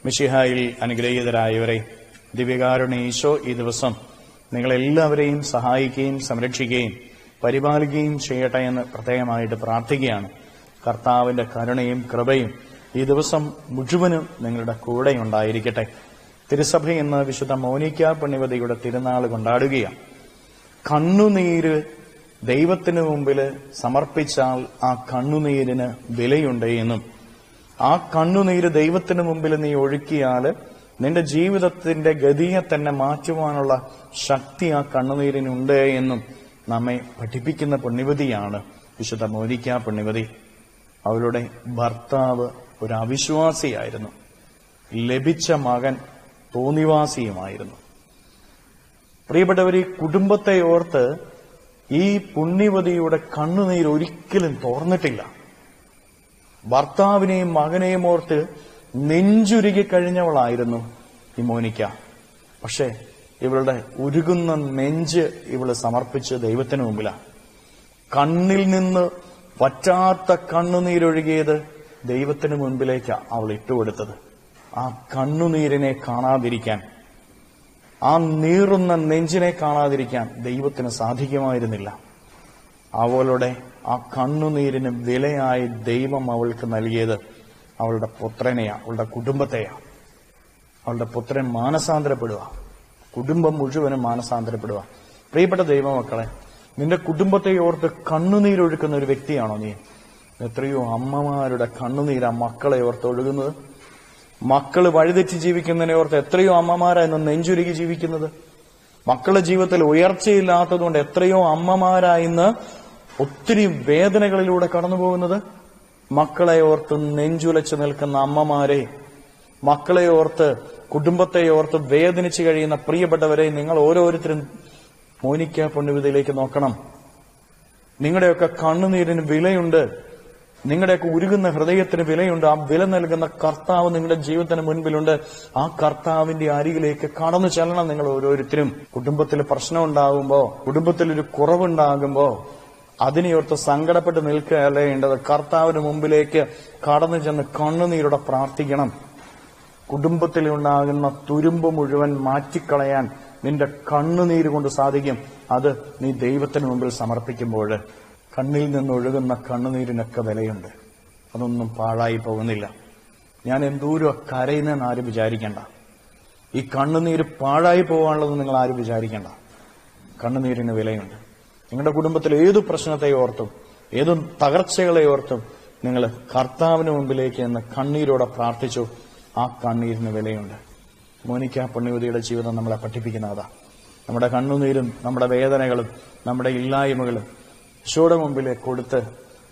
മിശിഹായിൽ അനുഗ്രഹീതരായവരെ, ദിവ്യകാരുണ്യ ഈശോ ഈ ദിവസം നിങ്ങളെല്ലാവരെയും സഹായിക്കുകയും സംരക്ഷിക്കുകയും പരിപാലിക്കുകയും ചെയ്യട്ടെ എന്ന് പ്രത്യേകമായിട്ട് പ്രാർത്ഥിക്കുകയാണ്. കർത്താവിന്റെ കരുണയും കൃപയും ഈ ദിവസം മുഴുവനും നിങ്ങളുടെ കൂടെ ഉണ്ടായിരിക്കട്ടെ. തിരുസഭ ഇന്ന് വിശുദ്ധ മോനിക്ക പുണ്യവതിയുടെ തിരുനാൾ കൊണ്ടാടുകയാണ്. കണ്ണുനീര് ദൈവത്തിന് മുമ്പിൽ സമർപ്പിച്ചാൽ ആ കണ്ണുനീരിന് വിലയുണ്ട് എന്നും, ആ കണ്ണുനീര് ദൈവത്തിന് മുമ്പിൽ നീ ഒഴുക്കിയാൽ നിന്റെ ജീവിതത്തിന്റെ ഗതിയെ തന്നെ മാറ്റുവാനുള്ള ശക്തി ആ കണ്ണുനീരിനുണ്ട് എന്നും നമ്മെ പഠിപ്പിക്കുന്ന പുണ്യവതിയാണ് വിശുദ്ധ മോനിക്ക പുണ്യവതി. അവരുടെ ഭർത്താവ് ഒരു അവിശ്വാസിയായിരുന്നു. ലഭിച്ച മകൻ തോന്നിവാസിയുമായിരുന്നു. പ്രിയപ്പെട്ടവർ, ഈ കുടുംബത്തെ ഓർത്ത് ഈ പുണ്യവതിയുടെ കണ്ണുനീർ ഒരിക്കലും തോർന്നിട്ടില്ല. ഭർത്താവിനെയും മകനെയും ഓർത്ത് നെഞ്ചുരുകി കഴിഞ്ഞവളായിരുന്നു ഈ മോനിക്ക. പക്ഷെ ഇവളുടെ ഉരുകുന്ന നെഞ്ച് ഇവള് സമർപ്പിച്ച് ദൈവത്തിന് മുമ്പിലാണ്. കണ്ണിൽ നിന്ന് വറ്റാത്ത കണ്ണുനീരൊഴുകിയത് ദൈവത്തിന് മുൻപിലേക്ക് അവൾ ഇട്ടുകൊടുത്തത്. ആ കണ്ണുനീരിനെ കാണാതിരിക്കാൻ, ആ നീറുന്ന നെഞ്ചിനെ കാണാതിരിക്കാൻ ദൈവത്തിന് സാധിക്കുമായിരുന്നില്ല. അവളുടെ ആ കണ്ണുനീരിന് വിലയായി ദൈവം അവൾക്ക് നൽകിയത് അവളുടെ പുത്രനെയാ, അവളുടെ കുടുംബത്തെയാ. അവളുടെ പുത്രൻ മാനസാന്തരപ്പെടുക, കുടുംബം മുഴുവനും മാനസാന്തരപ്പെടുക. പ്രിയപ്പെട്ട ദൈവമക്കളെ, നിന്റെ കുടുംബത്തെ ഓർത്ത് കണ്ണുനീരൊഴുക്കുന്ന ഒരു വ്യക്തിയാണോ നീ? എത്രയോ അമ്മമാരുടെ കണ്ണുനീരാ മക്കളെ ഓർത്ത് ഒഴുകുന്നത്. മക്കള് വഴിതെറ്റി ജീവിക്കുന്നതിനെ ഓർത്ത് എത്രയോ അമ്മമാരാ ഇന്ന് നെഞ്ചുരുകി ജീവിക്കുന്നത്. മക്കളുടെ ജീവിതത്തിൽ ഉയർച്ചയില്ലാത്തതുകൊണ്ട് എത്രയോ അമ്മമാരാ ഇന്ന് ഒത്തിരി വേദനകളിലൂടെ കടന്നു പോകുന്നത്. മക്കളെ ഓർത്ത് നെഞ്ചുലച്ചു നിൽക്കുന്ന അമ്മമാരെ, മക്കളെ ഓർത്ത് കുടുംബത്തെ ഓർത്ത് വേദനിച്ചു കഴിയുന്ന പ്രിയപ്പെട്ടവരെ, നിങ്ങൾ ഓരോരുത്തരും മോനിക്ക പുണ്യവതിയിലേക്ക് നോക്കണം. നിങ്ങളുടെയൊക്കെ കണ്ണുനീരിന് വിലയുണ്ട്. നിങ്ങളുടെയൊക്കെ ഉരുകുന്ന ഹൃദയത്തിന് വിലയുണ്ട്. ആ വില നൽകുന്ന കർത്താവ് നിങ്ങളുടെ ജീവിതത്തിന് മുൻപിലുണ്ട്. ആ കർത്താവിന്റെ അരികിലേക്ക് കടന്നു ചെല്ലണം നിങ്ങൾ ഓരോരുത്തരും. കുടുംബത്തിൽ പ്രശ്നം ഉണ്ടാകുമ്പോ, കുടുംബത്തിലൊരു കുറവുണ്ടാകുമ്പോ അതിനെയോർത്ത് സങ്കടപ്പെട്ട് നിൽക്കുകയല്ലേ വേണ്ടത്. കർത്താവിന് മുമ്പിലേക്ക് കടന്നു ചെന്ന് കണ്ണുനീരോടെ പ്രാർത്ഥിക്കണം. കുടുംബത്തിലുണ്ടാകുന്ന തുരുമ്പ് മുഴുവൻ മാറ്റിക്കളയാൻ നിന്റെ കണ്ണുനീര് കൊണ്ട് സാധിക്കും. അത് നീ ദൈവത്തിന് മുമ്പിൽ സമർപ്പിക്കുമ്പോൾ കണ്ണിൽ നിന്നൊഴുകുന്ന കണ്ണുനീരിനൊക്കെ വിലയുണ്ട്. അതൊന്നും പാഴായി പോകുന്നില്ല. ഞാൻ എന്തോരം കരയുന്നെന്ന് ആരും വിചാരിക്കേണ്ട. ഈ കണ്ണുനീര് പാഴായി പോകാനുള്ളത് നിങ്ങൾ ആരും വിചാരിക്കേണ്ട. കണ്ണുനീരിന് വിലയുണ്ട്. നിങ്ങളുടെ കുടുംബത്തിൽ ഏതു പ്രശ്നത്തെ ഓർത്തും ഏതു തകർച്ചകളെ ഓർത്തും നിങ്ങൾ കർത്താവിന് മുമ്പിലേക്ക് എന്ന് കണ്ണീരോടെ പ്രാർത്ഥിച്ചു. ആ കണ്ണീരിന് വിലയുണ്ട്. മോനിക്ക പുണ്യവതിയുടെ ജീവിതം നമ്മളെ പഠിപ്പിക്കുന്നതാ. നമ്മുടെ കണ്ണുനീരും നമ്മുടെ വേദനകളും നമ്മുടെ ഇല്ലായ്മകളും ഈശോയുടെ മുമ്പിലേക്ക് കൊടുത്ത്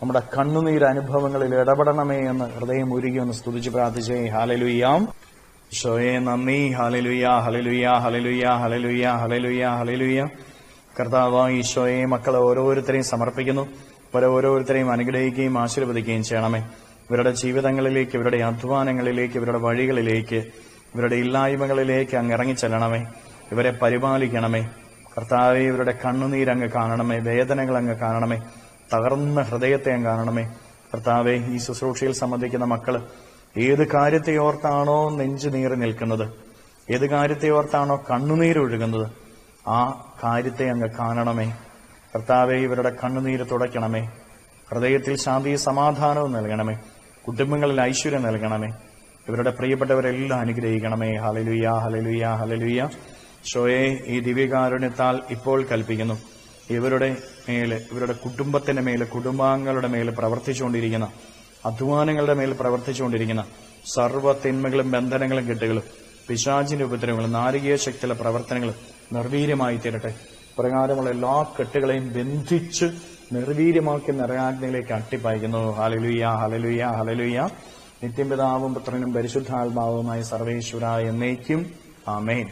നമ്മുടെ കണ്ണുനീര് അനുഭവങ്ങളിൽ ഇടപെടണമേ എന്ന് ഹൃദയം ഉരുകി ഒന്ന് സ്തുതിച്ച് പ്രാർത്ഥിച്ചേ. ഹല്ലേലൂയ. ഈശോയെ നന്ദി. ഹല്ലേലൂയ, ഹല്ലേലൂയ, ഹല്ലേലൂയ, ഹല്ലേലൂയ, ഹല്ലേലൂയ, ഹല്ലേലൂയ. കർത്താവായ ഈശോയെ മക്കളെ ഓരോരുത്തരെയും സമർപ്പിക്കുന്നു. ഓരോരുത്തരെയും അനുഗ്രഹിക്കുകയും ആശീർവദിക്കുകയും ചെയ്യണമേ. ഇവരുടെ ജീവിതങ്ങളിലേക്ക്, ഇവരുടെ അധ്വാനങ്ങളിലേക്ക്, ഇവരുടെ വഴികളിലേക്ക്, ഇവരുടെ ഇല്ലായ്മകളിലേക്ക് അങ്ങ് ഇറങ്ങിച്ചെല്ലണമേ. ഇവരെ പരിപാലിക്കണമേ. കർത്താവേ, ഇവരുടെ കണ്ണുനീരങ്ങ് കാണണമേ, വേദനകൾ അങ്ങ് കാണണമേ, തകർന്ന ഹൃദയത്തെ അങ്ങ് കാണണമേ. കർത്താവേ, ഈ ശുശ്രൂഷയിൽ സംബന്ധിക്കുന്ന മക്കള് ഏത് കാര്യത്തെ ഓർത്താണോ നെഞ്ചു നീറി നിൽക്കുന്നത്, ഏത് കാര്യത്തെ ഓർത്താണോ കണ്ണുനീരൊഴുകുന്നത്, ആ കാര്യത്തെ അങ്ങ് കാണണമേ. കർത്താവേ, ഇവരുടെ കണ്ണുനീര് തുടയ്ക്കണമേ. ഹൃദയത്തിൽ ശാന്തിയും സമാധാനവും നൽകണമേ. കുടുംബങ്ങളിൽ ഐശ്വര്യം നൽകണമേ. ഇവരുടെ പ്രിയപ്പെട്ടവരെല്ലാം അനുഗ്രഹിക്കണമേ. ഹല്ലേലൂയ, ഹല്ലേലൂയ, ഹല്ലേലൂയ. ഈശോയെ, ഈ ദിവ്യകാരുണ്യത്താൽ ഇപ്പോൾ കൽപ്പിക്കുന്നു, ഇവരുടെ മേല്, ഇവരുടെ കുടുംബത്തിന്റെ മേല്, കുടുംബാംഗങ്ങളുടെ മേല് പ്രവർത്തിച്ചുകൊണ്ടിരിക്കുന്ന, അധ്വാനങ്ങളുടെ മേൽ പ്രവർത്തിച്ചുകൊണ്ടിരിക്കുന്ന സർവ്വ തിന്മകളും ബന്ധനങ്ങളും കെട്ടുകളും പിശാചിന്റെ ഉപദ്രവങ്ങളും നാരികീയ ശക്തിയുള്ള പ്രവർത്തനങ്ങളും നിർവീര്യമായി തീരട്ടെ. പ്രകാരമുള്ള എല്ലാ കെട്ടുകളെയും ബന്ധിച്ച് നിർവീര്യമാക്കി നിറയാജ്ഞയിലേക്ക് അട്ടിപ്പായിക്കുന്നു. ഹല്ലേലൂയ, ഹല്ലേലൂയ, ഹല്ലേലൂയ. നിത്യപിതാവും പുത്രനും പരിശുദ്ധാത്മാവുമായ സർവേശ്വര എന്നേക്കും ആമേൻ.